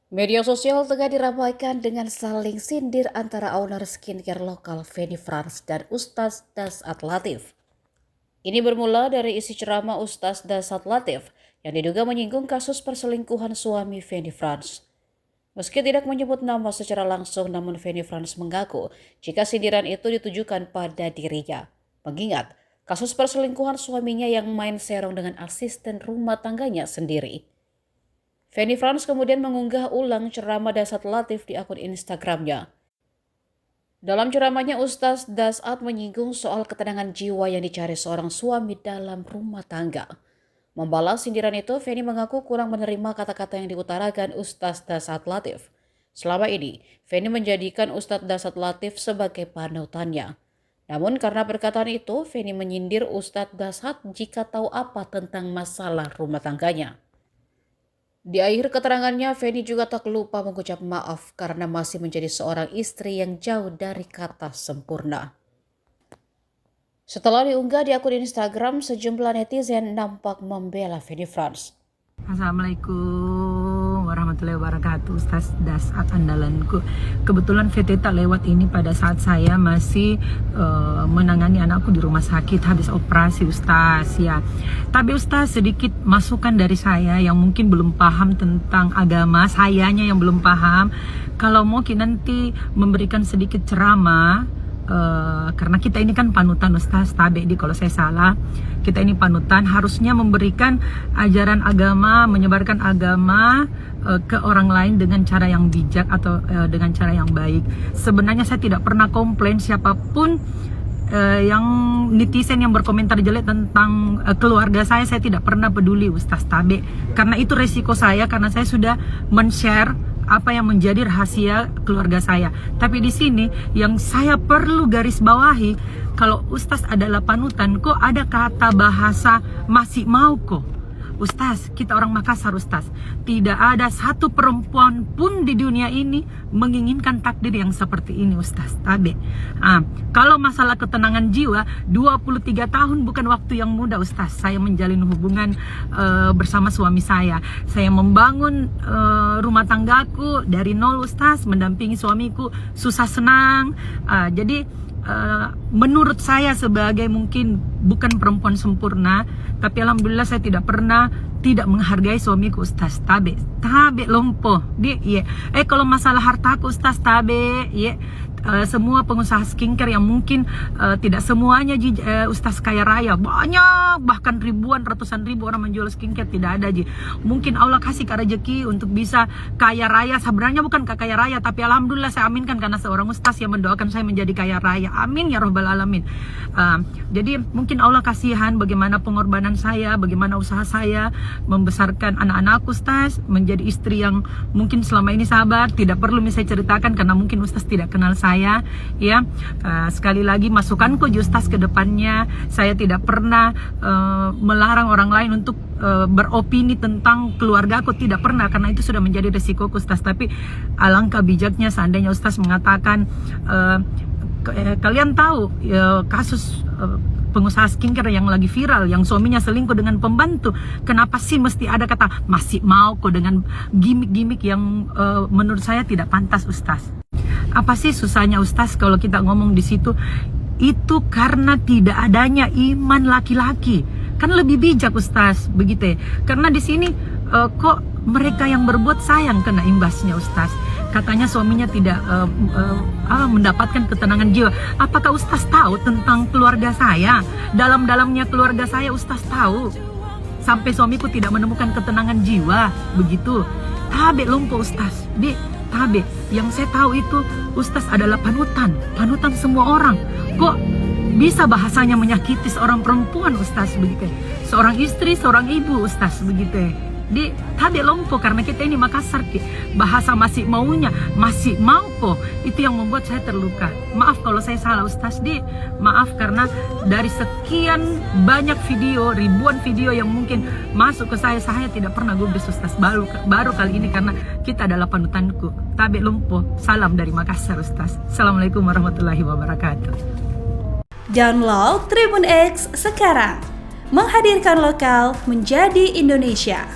Media sosial tengah diramaikan dengan saling sindir antara owner skincare lokal Feni France dan Ustaz Dasat Latif. Ini bermula dari isi ceramah Ustaz Dasat Latif yang diduga menyinggung kasus perselingkuhan suami Feni France. Meski tidak menyebut nama secara langsung, namun Feni France mengaku jika sindiran itu ditujukan pada dirinya. Mengingat kasus perselingkuhan suaminya yang main serong dengan asisten rumah tangganya sendiri. Feni France kemudian mengunggah ulang ceramah Dasat Latif di akun Instagramnya. Dalam ceramahnya, Ustaz Dasat menyinggung soal ketenangan jiwa yang dicari seorang suami dalam rumah tangga. Membalas sindiran itu, Feni mengaku kurang menerima kata-kata yang diutarakan Ustaz Dasat Latif. Selama ini, Feni menjadikan Ustaz Dasat Latif sebagai panutannya. Namun karena perkataan itu, Feni menyindir Ustaz Dasat jika tahu apa tentang masalah rumah tangganya. Di akhir keterangannya, Feni juga tak lupa mengucap maaf karena masih menjadi seorang istri yang jauh dari kata sempurna. Setelah diunggah di akun Instagram, sejumlah netizen nampak membela Feni France. Assalamualaikum warahmatullahi wabarakatuh, Ustaz Dasat andalanku. Kebetulan VT tak lewat ini pada saat saya masih menangani anakku di rumah sakit habis operasi, Ustaz ya. Tapi Ustaz, sedikit masukan dari saya yang mungkin belum paham tentang agama, sayanya yang belum paham. Kalau mau nanti memberikan sedikit ceramah, karena kita ini kan panutan, Ustaz, tabe di kalau saya salah, kita ini panutan, harusnya memberikan ajaran agama, menyebarkan agama ke orang lain dengan cara yang bijak atau dengan cara yang baik. Sebenarnya saya tidak pernah komplain siapapun yang netizen yang berkomentar jelek tentang keluarga saya tidak pernah peduli, Ustaz tabe, karena itu resiko saya, karena saya sudah men-share apa yang menjadi rahasia keluarga saya. Tapi di sini yang saya perlu garis bawahi, kalau Ustaz adalah panutan, kok ada kata bahasa masih mau kok. Ustaz, kita orang Makassar, Ustaz, tidak ada satu perempuan pun di dunia ini menginginkan takdir yang seperti ini, Ustaz tabe. Kalau masalah ketenangan jiwa, 23 tahun bukan waktu yang mudah, Ustaz. Saya menjalin hubungan bersama suami saya. Saya membangun rumah tanggaku dari nol, Ustaz, mendampingi suamiku susah senang. Jadi menurut saya sebagai mungkin bukan perempuan sempurna, tapi alhamdulillah saya tidak pernah tidak menghargai suamiku, Ustaz tabe lompo dia ya. Kalau masalah hartaku, Ustaz tabe ya, semua pengusaha skincare yang mungkin tidak semuanya Ustaz kaya raya, banyak bahkan ribuan, ratusan ribu orang menjual skincare, tidak ada mungkin Allah kasih rezeki untuk bisa kaya raya. Sebenarnya bukan kaya raya, tapi alhamdulillah saya aminkan karena seorang Ustaz yang mendoakan saya menjadi kaya raya, amin ya robbal alamin. Jadi mungkin Allah kasihan bagaimana pengorbanan saya, bagaimana usaha saya membesarkan anak-anakku, Ustaz, menjadi istri yang mungkin selama ini sabar. Tidak perlu saya ceritakan karena mungkin Ustaz tidak kenal saya ya. Sekali lagi masukanku Ustaz ke depannya, saya tidak pernah melarang orang lain untuk beropini tentang keluarga aku, tidak pernah, karena itu sudah menjadi resikoku, Ustaz. Tapi alangkah bijaknya seandainya Ustaz mengatakan kalian tahu kasus pengusaha skincare yang lagi viral, yang suaminya selingkuh dengan pembantu, kenapa sih mesti ada kata masih mau kok dengan gimmick-gimmick yang menurut saya tidak pantas, Ustaz. Apa sih susahnya, Ustaz, kalau kita ngomong di situ? Itu karena tidak adanya iman laki-laki. Kan lebih bijak, Ustaz, begitu ya. Karena di sini kok mereka yang berbuat sayang kena imbasnya, Ustaz. Katanya suaminya tidak mendapatkan ketenangan jiwa. Apakah Ustaz tahu tentang keluarga saya? Dalam-dalamnya keluarga saya Ustaz tahu. Sampai suamiku tidak menemukan ketenangan jiwa, begitu. Tabe lumpuh, Ustaz. Tabe. Yang saya tahu itu Ustaz adalah panutan semua orang. Kok bisa bahasanya menyakiti seorang perempuan, Ustaz, begitu? Seorang istri, seorang ibu, Ustaz, begitu. Tabe lompo, karena kita ini Makassar, bahasa masih maunya, masih mau kok, itu yang membuat saya terluka. Maaf kalau saya salah, Ustaz, maaf, karena dari sekian banyak video, ribuan video yang mungkin masuk ke saya tidak pernah gubris, Ustaz. Baru kali ini, karena kita adalah panutanku. Tabe lompo, salam dari Makassar, Ustaz. Assalamualaikum warahmatullahi wabarakatuh. Download Tribun X sekarang, menghadirkan lokal menjadi Indonesia.